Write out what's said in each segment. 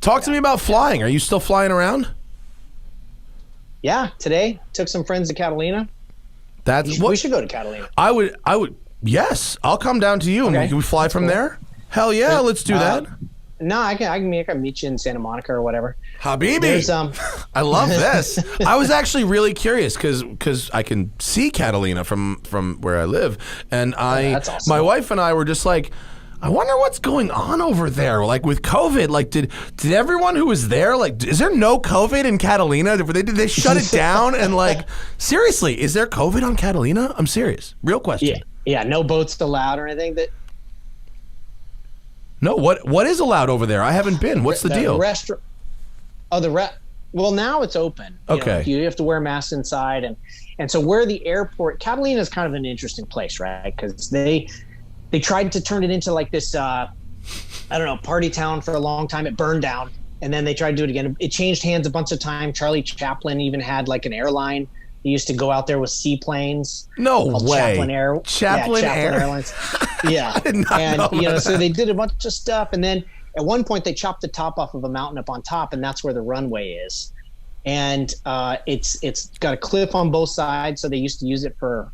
Talk to me about flying. Are you still flying around? Yeah, today took some friends to Catalina. We should go to Catalina. I would. Yes, I'll come down to you. Okay. And can we fly from there? Hell yeah, let's do that. No, I can meet you in Santa Monica or whatever. Habibi, I love this. I was actually really curious because I can see Catalina from where I live, and that's awesome. My wife and I were just like, I wonder what's going on over there, like with COVID. Like, did everyone who was there, like, is there no COVID in Catalina? Did they shut it down? And like, seriously, is there COVID on Catalina? I'm serious. Real question. Yeah, no boats allowed or anything. No, what is allowed over there? I haven't been. What's the deal? Well, now it's open. Okay. You have to wear masks inside, and so where the airport, Catalina is kind of an interesting place, right? Because they tried to turn it into like this, party town for a long time. It burned down, and then they tried to do it again. It changed hands a bunch of times. Charlie Chaplin even had like an airline. He used to go out there with seaplanes. No way. Chaplin Airlines. Yeah. So they did a bunch of stuff. And then at one point they chopped the top off of a mountain up on top, and that's where the runway is. And it's got a cliff on both sides. So they used to use it for,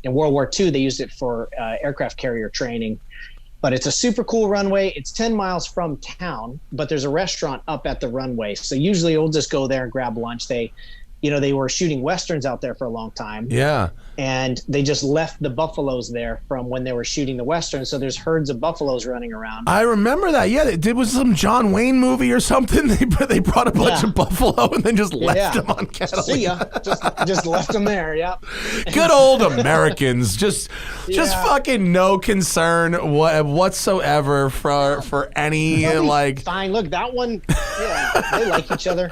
in World War II, they used it for aircraft carrier training. But it's a super cool runway. It's 10 miles from town, but there's a restaurant up at the runway. So usually we'll just go there and grab lunch. They were shooting Westerns out there for a long time. Yeah. And they just left the buffaloes there from when they were shooting the Westerns. So there's herds of buffaloes running around. I remember that. Yeah. It was some John Wayne movie or something. They brought a bunch of buffalo and then just left them on Catalina. See ya. Just left them there. Yep. Good old Americans. Just fucking no concern whatsoever for any Fine. Look, that one. Yeah. They like each other.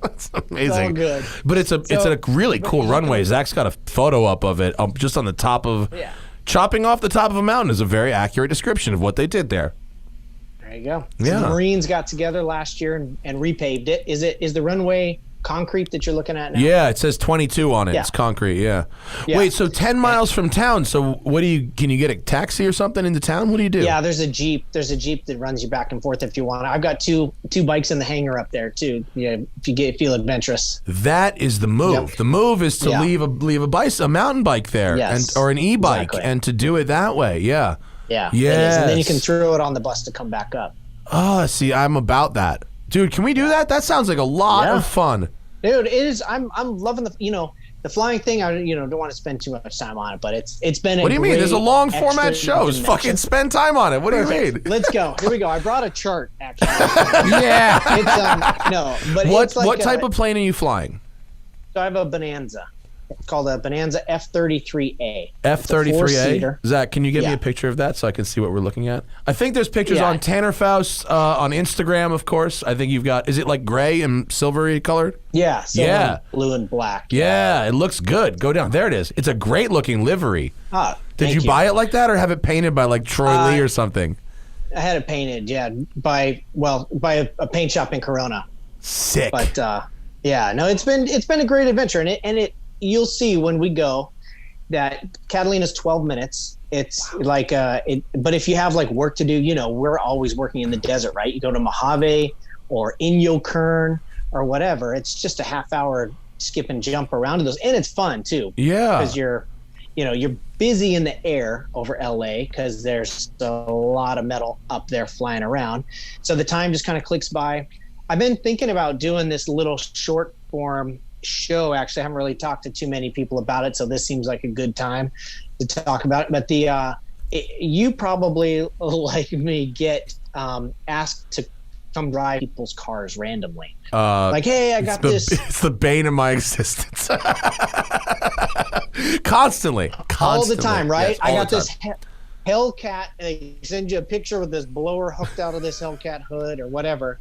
That's amazing. It's all good. But it's a really cool runway. Zach's got a photo up of it, just on the top of. Yeah. Chopping off the top of a mountain is a very accurate description of what they did there. There you go. Yeah. The Marines got together last year and repaved it. Is the runway concrete that you're looking at now? Yeah, it says 22 on it. Yeah. It's concrete. Yeah. Wait, so 10 miles from town. So can you get a taxi or something into town? What do you do? Yeah, there's a Jeep. There's a Jeep that runs you back and forth if you want. I've got two bikes in the hangar up there too. Yeah, if you feel adventurous. That is the move. Yep. The move is to leave a mountain bike there, or an e-bike, and to do it that way. Yeah. Yeah. Yes. And then you can throw it on the bus to come back up. Oh, see, I'm about that. Dude, can we do that? That sounds like a lot of fun. Dude, it is. I'm loving the flying thing. I don't want to spend too much time on it, but it's been. What do you mean? There's a long format show. Fucking spend time on it. What do you mean? Let's go. Here we go. I brought a chart actually. Yeah. It's what type of plane are you flying? So I have a Bonanza. It's called a Bonanza F-33A. F-33A? Zach, can you give me a picture of that so I can see what we're looking at? I think there's pictures on Tanner Foust on Instagram, of course. I think you've got, is it like gray and silvery colored? Yeah. Silver, blue and black. Yeah, it looks good. Go down. There it is. It's a great looking livery. Did you buy it like that or have it painted by like Troy Lee or something? I had it painted, by a paint shop in Corona. Sick. But it's been a great adventure, and it you'll see when we go that Catalina's 12 minutes. It's like but if you have like work to do, we're always working in the desert, right? You go to Mojave or Inyo Kern or whatever. It's just a half hour skip and jump around to those, and it's fun too. Yeah, because you're busy in the air over LA because there's a lot of metal up there flying around. So the time just kind of clicks by. I've been thinking about doing this little short form show. Actually, I haven't really talked to too many people about it, so this seems like a good time to talk about it. But you probably, like me, get asked to come drive people's cars randomly. Like, hey, I got this. It's the bane of my existence. Constantly. All the time, right? Yes, I got this Hellcat, and they send you a picture with this blower hooked out of this Hellcat hood or whatever.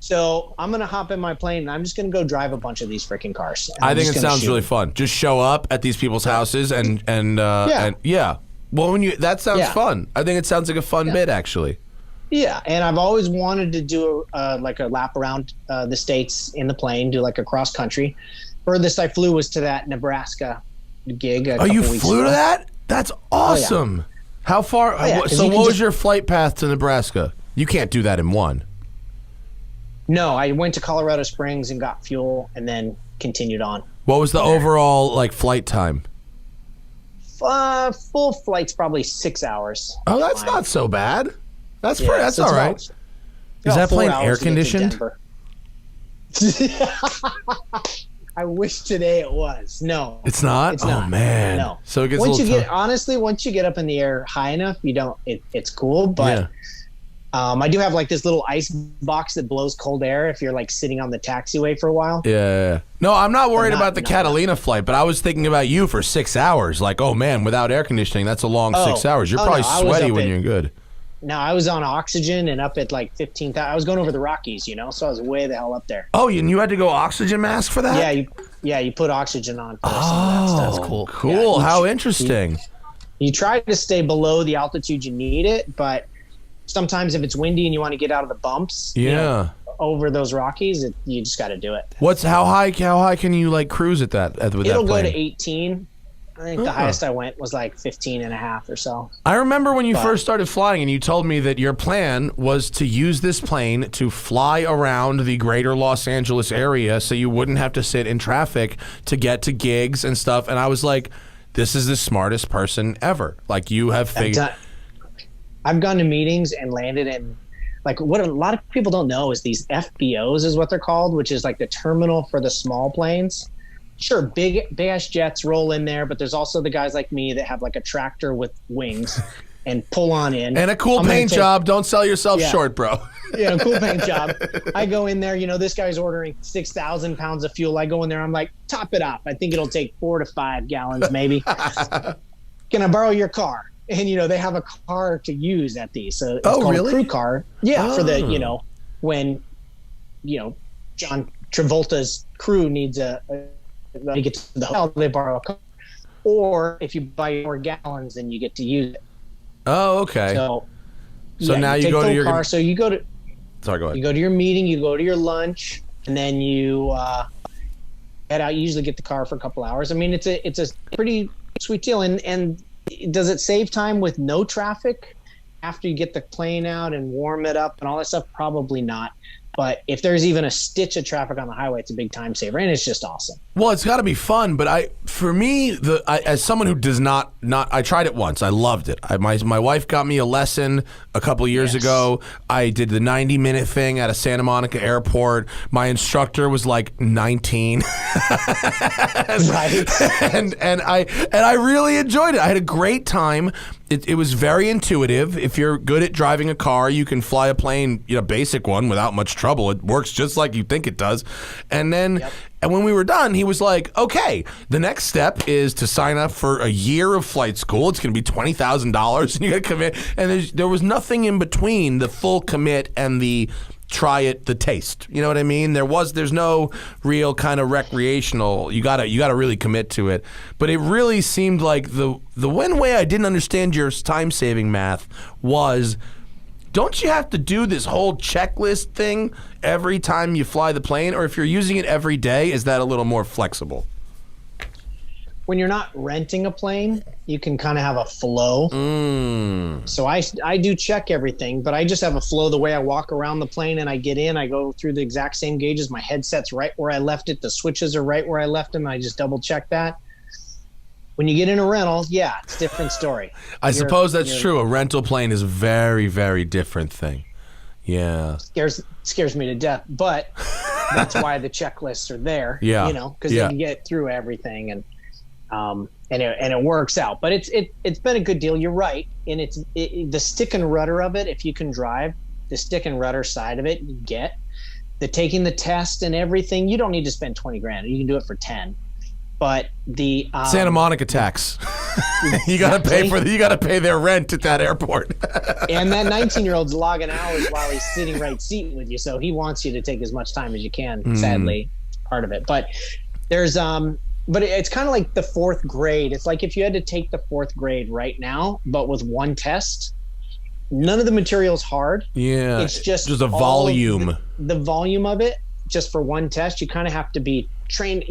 So I'm going to hop in my plane, and I'm just going to go drive a bunch of these freaking cars. I think it sounds really fun. Just show up at these people's houses and Well, that sounds fun. I think it sounds like a fun bit, actually. Yeah, and I've always wanted to do like a lap around the states in the plane, do like a cross country. Furthest I flew was to that Nebraska gig. You flew to that? That's awesome. Oh, yeah. How far? So what was your flight path to Nebraska? You can't do that in one. No, I went to Colorado Springs and got fuel and then continued on. What was the overall like flight time? Full flight's probably 6 hours. Oh, that's not so bad. That's all right. Is that plane air conditioned? I wish today it was. No, it's not. It's not. Oh man. No. So it gets once once you get up in the air high enough, it's cool. But I do have like this little ice box that blows cold air if you're like sitting on the taxiway for a while. Yeah. No, I'm not worried about the Catalina flight, but I was thinking about you for 6 hours. Like, oh man, without air conditioning, that's a long 6 hours. You're probably sweaty when you're good. No, I was on oxygen and up at like 15,000. I was going over the Rockies, so I was way the hell up there. Oh, and you had to go oxygen mask for that? You put oxygen on. Oh, that's cool. Cool. Yeah, how interesting. You try to stay below the altitude you need it, but sometimes if it's windy and you want to get out of the bumps, over those Rockies, you just got to do it. How high can you like cruise at that? It'll go to 18. I think the highest I went was like 15 and a half or so. I remember when you first started flying and you told me that your plan was to use this plane to fly around the greater Los Angeles area so you wouldn't have to sit in traffic to get to gigs and stuff. And I was like, this is the smartest person ever. Like, you have figured... I've gone to meetings and landed in... Like, what a lot of people don't know is these FBOs is what they're called, which is like the terminal for the small planes. Sure, big ass jets roll in there, but there's also the guys like me that have like a tractor with wings and pull on in. And a cool paint job. Don't sell yourself short, bro. Yeah, a cool paint job. I go in there, this guy's ordering 6,000 pounds of fuel. I go in there, I'm like, top it off. I think it'll take 4 to 5 gallons maybe. Can I borrow your car? And, they have a car to use at these. So it's called a crew car. Yeah, for the, when, John Travolta's crew needs to get to the hotel, they borrow a car. Or if you buy more gallons, then you get to use it. Oh, okay. So now you go to your car. So you go to. Sorry, go ahead. You go to your meeting. You go to your lunch, and then you head out. You usually get the car for a couple hours. I mean, it's a pretty sweet deal. And does it save time with no traffic after you get the plane out and warm it up and all that stuff? Probably not. But if there's even a stitch of traffic on the highway, it's a big time saver, and it's just awesome. Well, it's got to be fun, but as someone who does not, I tried it once. I loved it. My wife got me a lesson a couple years ago. I did the 90-minute thing at a Santa Monica airport. My instructor was like 19, right? and I really enjoyed it. I had a great time. It was very intuitive. If you're good at driving a car, you can fly a plane, basic one, without much trouble. It works just like you think it does. And then, and when we were done, he was like, okay, the next step is to sign up for a year of flight school. It's going to be $20,000, and you got to commit. And there was nothing in between the full commit and the try it, the taste. You know what I mean? There's no real kind of recreational. You gotta really commit to it. But it really seemed like the one way I didn't understand your time saving math was, don't you have to do this whole checklist thing every time you fly the plane? Or if you're using it every day, is that a little more flexible? When you're not renting a plane, you can kind of have a flow. So I do check everything, but I just have a flow the way I walk around the plane and I get in, I go through the exact same gauges. My headset's right where I left it. The switches are right where I left them. I just double check that. When you get in a rental, it's a different story. I suppose that's true. A rental plane is a very, very different thing. Yeah. Scares me to death, but that's why the checklists are there. Yeah. Because you can get through everything and it works out. But it's been a good deal. You're right, and the stick and rudder of it. If you can drive, the stick and rudder side of it, you get the taking the test and everything. You don't need to spend $20,000. You can do it for 10. But the Santa Monica tax, you gotta pay their rent at that airport. And that 19-year-old's logging hours while he's sitting right seat with you, so he wants you to take as much time as you can. Sadly, part of it. But there's but it's kind of like the fourth grade. It's like if you had to take the fourth grade right now, but with one test. None of the material's hard. Yeah, it's just a volume. The volume of it, just for one test, you kind of have to be trained,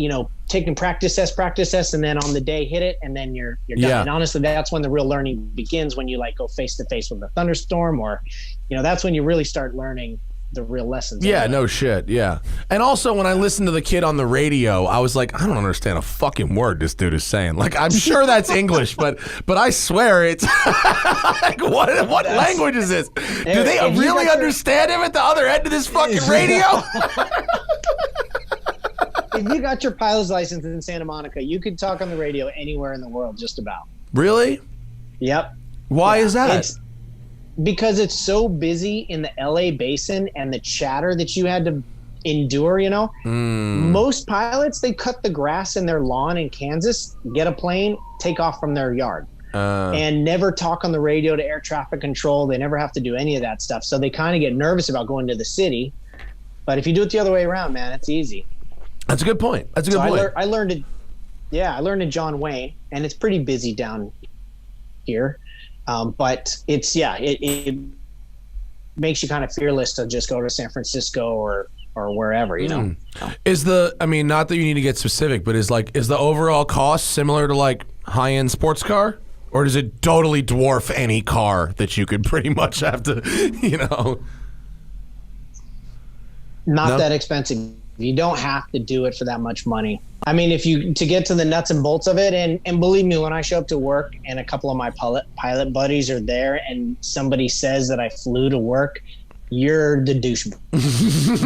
taking practice tests, and then on the day hit it, and then you're done. Yeah. And honestly, that's when the real learning begins, when you like go face to face with a thunderstorm, or, that's when you really start learning the real lessons. Yeah, no shit. Yeah. And also, when I listened to the kid on the radio, I was like, I don't understand a fucking word this dude is saying. Like, I'm sure that's English, but I swear it's like, what language is this? Do they really understand him at the other end of this fucking radio? If you got your pilot's license in Santa Monica, you could talk on the radio anywhere in the world, just about. Really? Yep. Why is that? Because it's so busy in the LA basin and the chatter that you had to endure, you know. Most pilots, they cut the grass in their lawn in Kansas, get a plane, take off from their yard, and never talk on the radio to air traffic control. They never have to do any of that stuff. So they kind of get nervous about going to the city. But if you do it the other way around, man, it's easy. That's a good point. That's a good point. I learned in John Wayne, and it's pretty busy down here. But it makes you kind of fearless to just go to San Francisco or wherever, you know. Not that you need to get specific, but is the overall cost similar to like high-end sports car, or does it totally dwarf any car that you could pretty much have to, you know? Not that expensive. You don't have to do it for that much money. I mean, to get to the nuts and bolts of it, and believe me, when I show up to work and a couple of my pilot buddies are there and somebody says that I flew to work, you're the douchebag.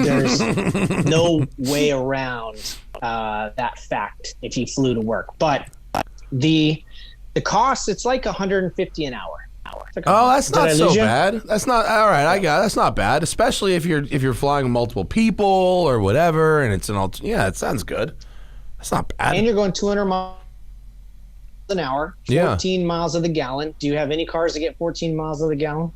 There's no way around that fact if you flew to work. But the cost, it's like $150 an hour. That's not so bad. That's not all right. I got it. That's not bad, especially if you're flying with multiple people or whatever, and it's it sounds good. That's not bad. And you're going 200 miles an hour, 14 miles of the gallon. Do you have any cars that get 14 miles of the gallon?